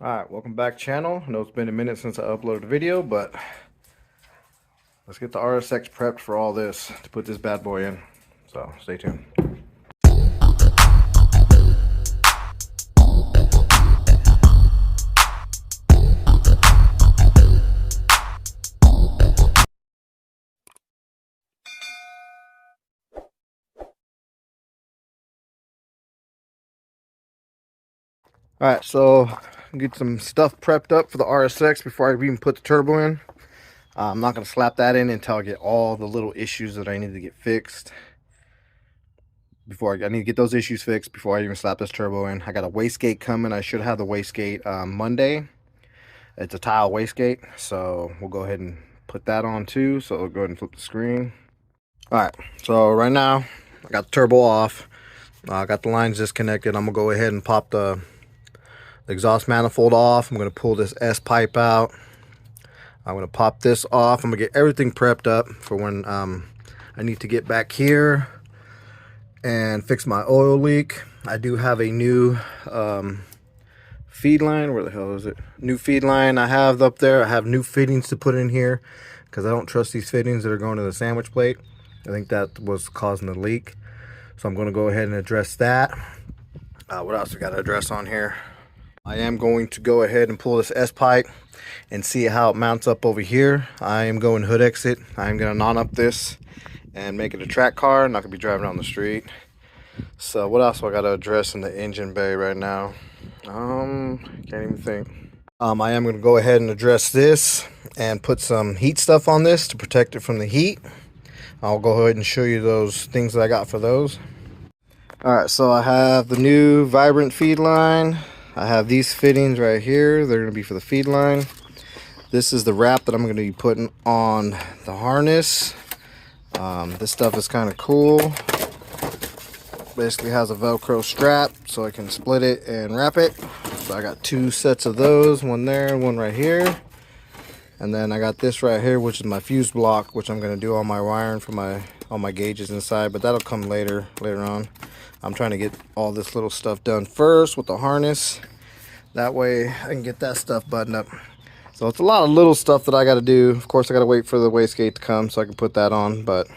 Alright, welcome back channel. I know it's been a minute since I uploaded a video, but let's get the RSX prepped for all this to put this bad boy in. So stay tuned. Alright, so get some stuff prepped up for the RSX before I even put the turbo in. I'm not going to slap that in until I get all the little issues that I need to get fixed. I need to get those issues fixed before I even slap this turbo in. I got a wastegate coming. I should have the wastegate Monday. It's a tile wastegate, so we'll go ahead and put that on too. So I'll go ahead and flip the screen. Alright, so right now I got the turbo off. I got the lines disconnected. I'm going to go ahead and pop the exhaust manifold off. I'm going to pull this S pipe out. I'm going to pop this off. I'm going to get everything prepped up for when I need to get back here and fix my oil leak. I do have a new feed line. Where the hell is it? New feed line I have up there. I have new fittings to put in here because I don't trust these fittings that are going to the sandwich plate. I think that was causing the leak. So I'm going to go ahead and address that. What else we got to address on here? I am going to go ahead and pull this S pipe and see how it mounts up over here. I am going hood exit. I'm going to non up this and make it a track car. I'm not going to be driving on the street. So what else do I got to address in the engine bay right now? Can't even think. I am going to go ahead and address this and put some heat stuff on this to protect it from the heat. I'll go ahead and show you those things that I got for those. Alright, so I have the new Vibrant feed line. I have these fittings right here. They're going to be for the feed line. This is the wrap that I'm going to be putting on the harness. This stuff is kind of cool. Basically has a Velcro strap so I can split it and wrap it. So I got two sets of those, one there, one right here. And then I got this right here, which is my fuse block, which I'm going to do all my wiring for all my gauges inside, but that'll come later on. I'm trying to get all this little stuff done first with the harness. That way I can get that stuff buttoned up. So it's a lot of little stuff that I got to do. Of course, I got to wait for the wastegate to come so I can put that on. But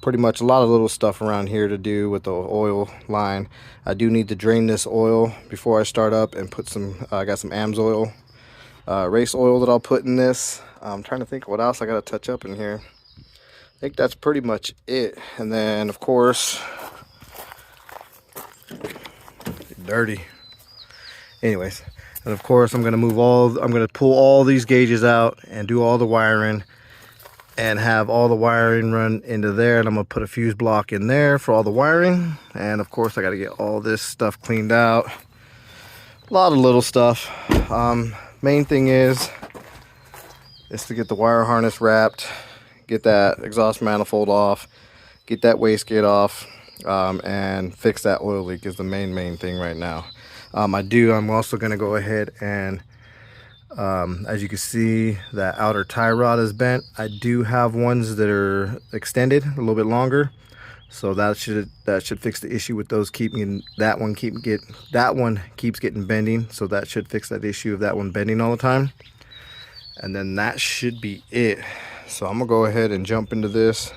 pretty much a lot of little stuff around here to do with the oil line. I do need to drain this oil before I start up and put some, I got some AMS oil, race oil that I'll put in this. I'm trying to think what else I got to touch up in here. I think that's pretty much it. And then of course, dirty. Anyways, and of course I'm going to pull all these gauges out and do all the wiring and have all the wiring run into there, and I'm going to put a fuse block in there for all the wiring. And of course I got to get all this stuff cleaned out. A lot of little stuff. Main thing is to get the wire harness wrapped, get that exhaust manifold off, get that wastegate off, and fix that oil leak is the main thing right now. I'm also going to go ahead and, as you can see, that outer tie rod is bent. I do have ones that are extended a little bit longer, so that should fix the issue with those that one keeps getting bending, so that should fix that issue of that one bending all the time. And then that should be it. So I'm gonna go ahead and jump into this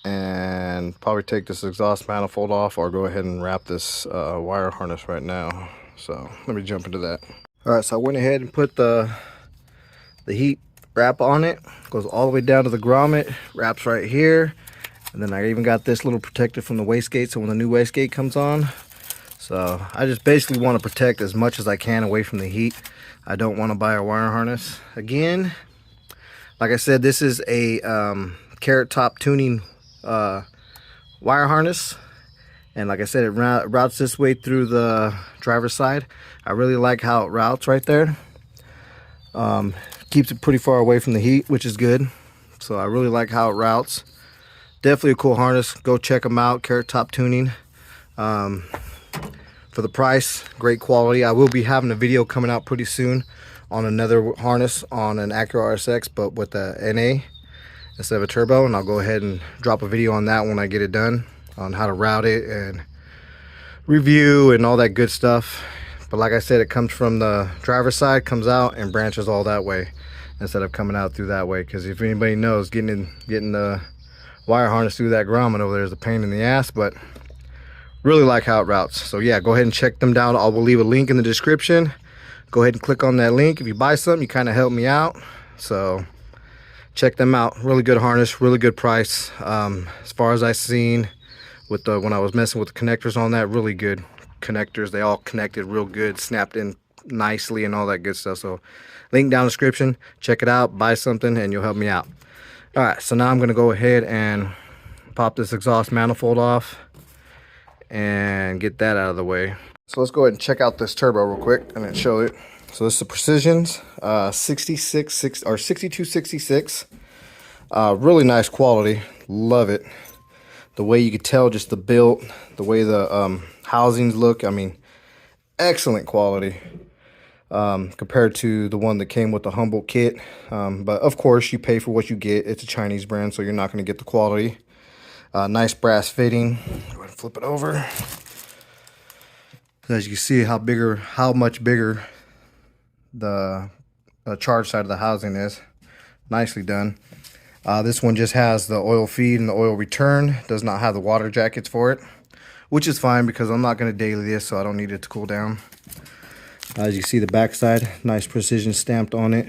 and probably take this exhaust manifold off, or go ahead and wrap this wire harness right now. So let me jump into that. All right, so I went ahead and put the heat wrap on it. Goes all the way down to the grommet, wraps right here. And then I even got this little protector from the wastegate, so when the new wastegate comes on. So I just basically want to protect as much as I can away from the heat. I don't want to buy a wire harness again. Like I said, this is a Carrot Top tuning wire harness, and like I said, it routes this way through the driver's side. I really like how it routes right there. Keeps it pretty far away from the heat, which is good. So I really like how it routes. Definitely a cool harness. Go check them out, Carrot Top Tuning. For the price, great quality. I will be having a video coming out pretty soon on another harness on an Acura RSX, but with the NA instead of a turbo, and I'll go ahead and drop a video on that when I get it done, on how to route it and review and all that good stuff. But like I said, it comes from the driver's side, comes out and branches all that way instead of coming out through that way. Because if anybody knows, getting the wire harness through that grommet over there is a pain in the ass, but really like how it routes. So yeah, go ahead and check them down. I will leave a link in the description. Go ahead and click on that link. If you buy something, you kind of help me out. So check them out. Really good harness, really good price. As far as I seen with the, when I was messing with the connectors on that, really good connectors. They all connected real good, snapped in nicely and all that good stuff. So link down in the description. Check it out, buy something, and you'll help me out. All right, so now I'm gonna go ahead and pop this exhaust manifold off and get that out of the way. So let's go ahead and check out this turbo real quick and then show it. So this is the Precision's 6266. Really nice quality, love it. The way you could tell just the build, the way the housings look, I mean, excellent quality compared to the one that came with the Humboldt kit. But of course you pay for what you get. It's a Chinese brand, so you're not going to get the quality. Nice brass fitting. Go ahead and flip it over. As you can see how much bigger the charge side of the housing is. Nicely done. This one just has the oil feed and the oil return. Does not have the water jackets for it, which is fine because I'm not going to daily this, so I don't need it to cool down. As you see, the backside, nice Precision stamped on it.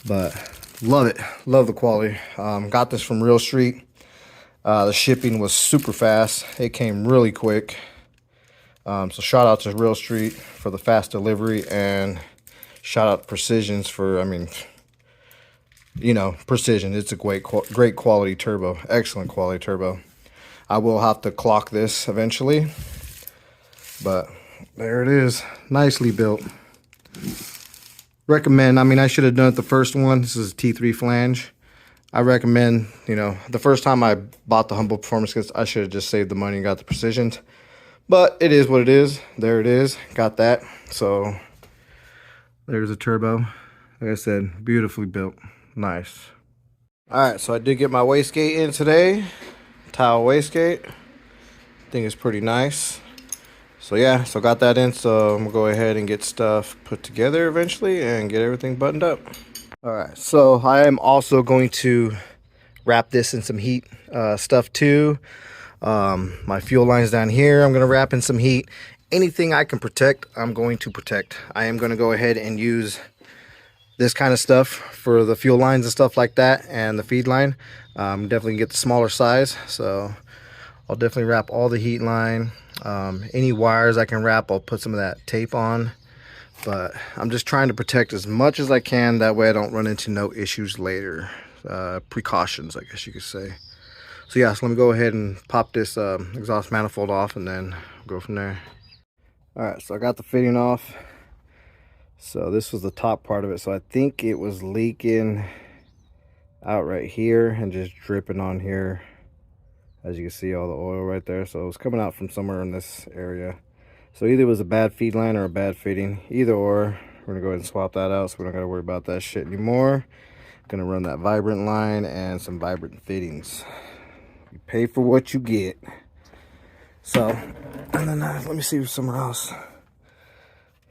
But love it, love the quality. Got this from Real Street. The shipping was super fast. It came really quick. So shout out to Real Street for the fast delivery, and shout out to Precision's for, I mean, you know, Precision. It's a great quality turbo, excellent quality turbo. I will have to clock this eventually, but there it is, nicely built. Recommend, I mean, I should have done it the first one. This is a T3 flange. I recommend, you know, the first time I bought the Humboldt Performance kits, I should have just saved the money and got the Precisions. But it is what it is. There it is. Got that. So there's a turbo. Like I said, beautifully built. Nice. Alright, so I did get my wastegate in today. Tile wastegate. I think it's pretty nice. So yeah, so got that in. So I'm going to go ahead and get stuff put together eventually and get everything buttoned up. Alright, so I am also going to wrap this in some heat stuff too. My fuel lines down here, I'm going to wrap in some heat. Anything I can protect, I'm going to protect. I am going to go ahead and use this kind of stuff for the fuel lines and stuff like that, and the feed line. Definitely get the smaller size, so I'll definitely wrap all the heat line. Any wires I can wrap, I'll put some of that tape on. But I'm just trying to protect as much as I can, that way I don't run into no issues later. Precautions, I guess you could say. So yeah, so let me go ahead and pop this exhaust manifold off and then go from there. Alright, so I got the fitting off. So this was the top part of it. So I think it was leaking out right here and just dripping on here. As you can see, all the oil right there. So it was coming out from somewhere in this area. So either it was a bad feed line or a bad fitting. Either or, we're going to go ahead and swap that out so we don't got to worry about that shit anymore. Going to run that Vibrant line and some Vibrant fittings. You pay for what you get. So, and then let me see somewhere else.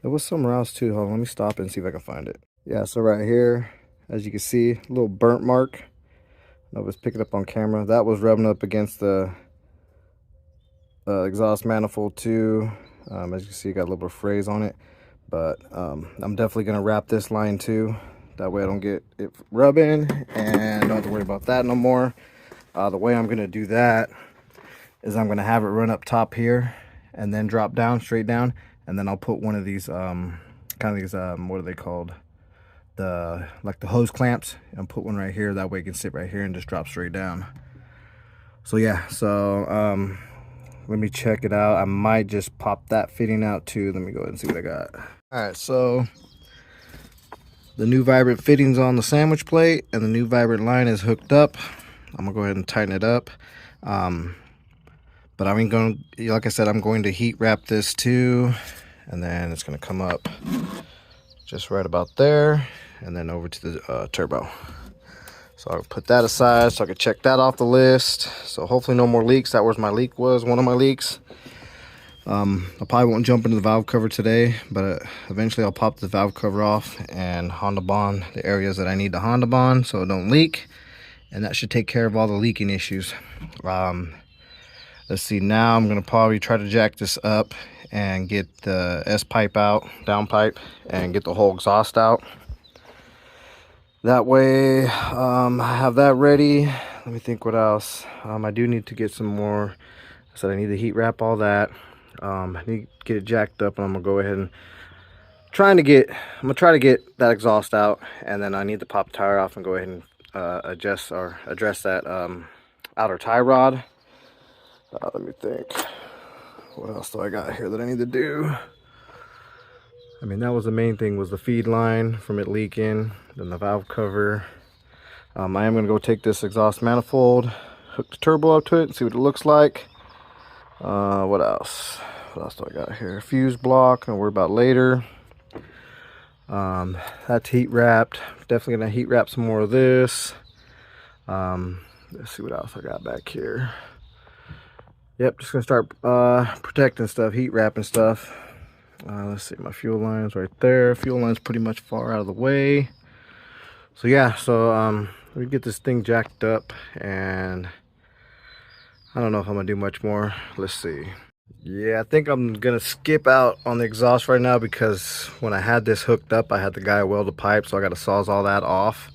There was somewhere else too. Hold on, let me stop and see if I can find it. Yeah, so right here, as you can see, a little burnt mark. I don't know if it's picking up on camera. That was rubbing up against the exhaust manifold too. As you can see, got a little bit of frays on it. But I'm definitely going to wrap this line too. That way I don't get it rubbing and don't have to worry about that no more. The way I'm going to do that is I'm going to have it run up top here and then drop down, straight down. And then I'll put one of these, kind of these, what are they called? Like the hose clamps. And put one right here. That way it can sit right here and just drop straight down. So yeah, so let me check it out. I might just pop that fitting out too. Let me go ahead and see what I got. Alright, so the new Vibrant fittings on the sandwich plate and the new Vibrant line is hooked up. I'm gonna go ahead and tighten it up. But I'm going to, like I said, I'm going to heat wrap this too. And then it's going to come up just right about there. And then over to the turbo. So I'll put that aside so I can check that off the list. So hopefully no more leaks. That was my leak, was one of my leaks. I probably won't jump into the valve cover today, but eventually I'll pop the valve cover off and Honda bond the areas that I need to Honda bond so it don't leak, and that should take care of all the leaking issues. Let's see, now I'm gonna probably try to jack this up and get the S pipe out, down pipe, and get the whole exhaust out. That way I have that ready. Let me think what else. I do need to get some more. I said I need to heat wrap all that. I need to get it jacked up, and I'm gonna go ahead and try to get that exhaust out, and then I need to pop the tire off and go ahead and address that outer tie rod. Let me think, what else do I got here that I need to do? I mean, that was the main thing, was the feed line from it leaking, then the valve cover. I am gonna go take this exhaust manifold, hook the turbo up to it, and see what it looks like. What else do I got here? Fuse block, I'll worry about later. That's heat wrapped. Definitely gonna heat wrap some more of this. Let's see what else I got back here. Yep, just gonna start protecting stuff, heat wrapping stuff. Let's see, my fuel line's right there. Fuel line's pretty much far out of the way. So yeah, so we get this thing jacked up, and I don't know if I'm gonna do much more. Let's see. Yeah, I think I'm gonna skip out on the exhaust right now, because when I had this hooked up, I had the guy weld the pipe, so I gotta saws all that off.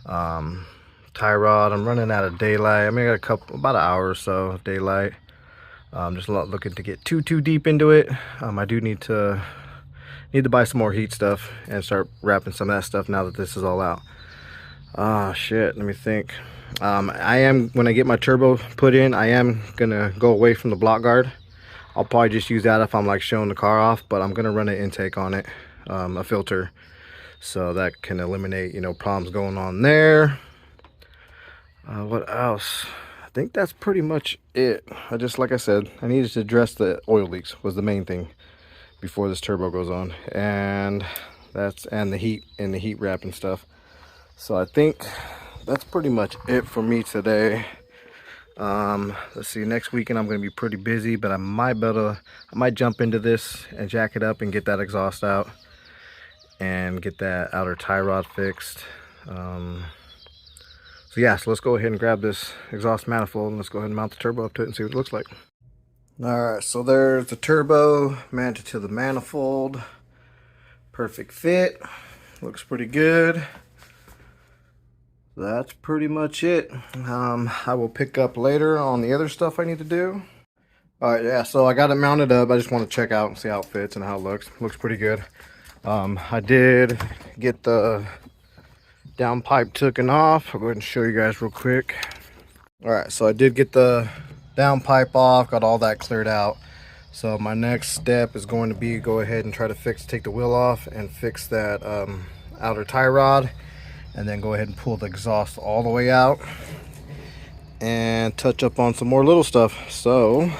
Tie rod, I'm running out of daylight. I mean, I got about an hour or so of daylight. Just not looking to get too deep into it. I do need to buy some more heat stuff and start wrapping some of that stuff now that this is all out. Shit, let me think. When I get my turbo put in, I am gonna go away from the block guard. I'll probably just use that if I'm like showing the car off, but I'm gonna run an intake on it, a filter, so that can eliminate, you know, problems going on there. What else? I think that's pretty much it. Like I said, I needed to address the oil leaks was the main thing before this turbo goes on, and the heat wrap and stuff. So I think that's pretty much it for me today. Let's see, next weekend I'm going to be pretty busy, but I might jump into this and jack it up and get that exhaust out and get that outer tie rod fixed. So yeah, so let's go ahead and grab this exhaust manifold, and let's go ahead and mount the turbo up to it and see what it looks like. Alright, so there's the turbo mounted to the manifold. Perfect fit. Looks pretty good. That's pretty much it. I will pick up later on the other stuff I need to do. Alright, yeah, so I got it mounted up. I just want to check out and see how it fits and how it looks. Looks pretty good. I did get the down pipe taken off. I'll go ahead and show you guys real quick. Alright, so I did get the down pipe off, got all that cleared out. So my next step is going to be go ahead and try to take the wheel off and fix that outer tie rod, and then go ahead and pull the exhaust all the way out and touch up on some more little stuff. So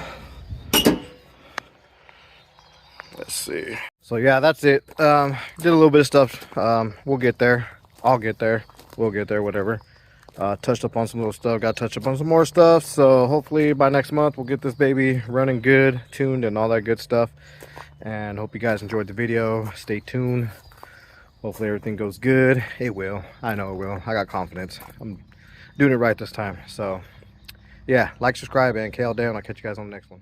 let's see. So yeah, that's it. Did a little bit of stuff. We'll get there. I'll get there. We'll get there, whatever. Touched up on some little stuff, got touched up on some more stuff, so hopefully by next month we'll get this baby running good, tuned, and all that good stuff. And hope you guys enjoyed the video. Stay tuned. Hopefully everything goes good. It will. I know it will. I got confidence. I'm doing it right this time. So yeah, like, subscribe, and KL down. I'll catch you guys on the next one.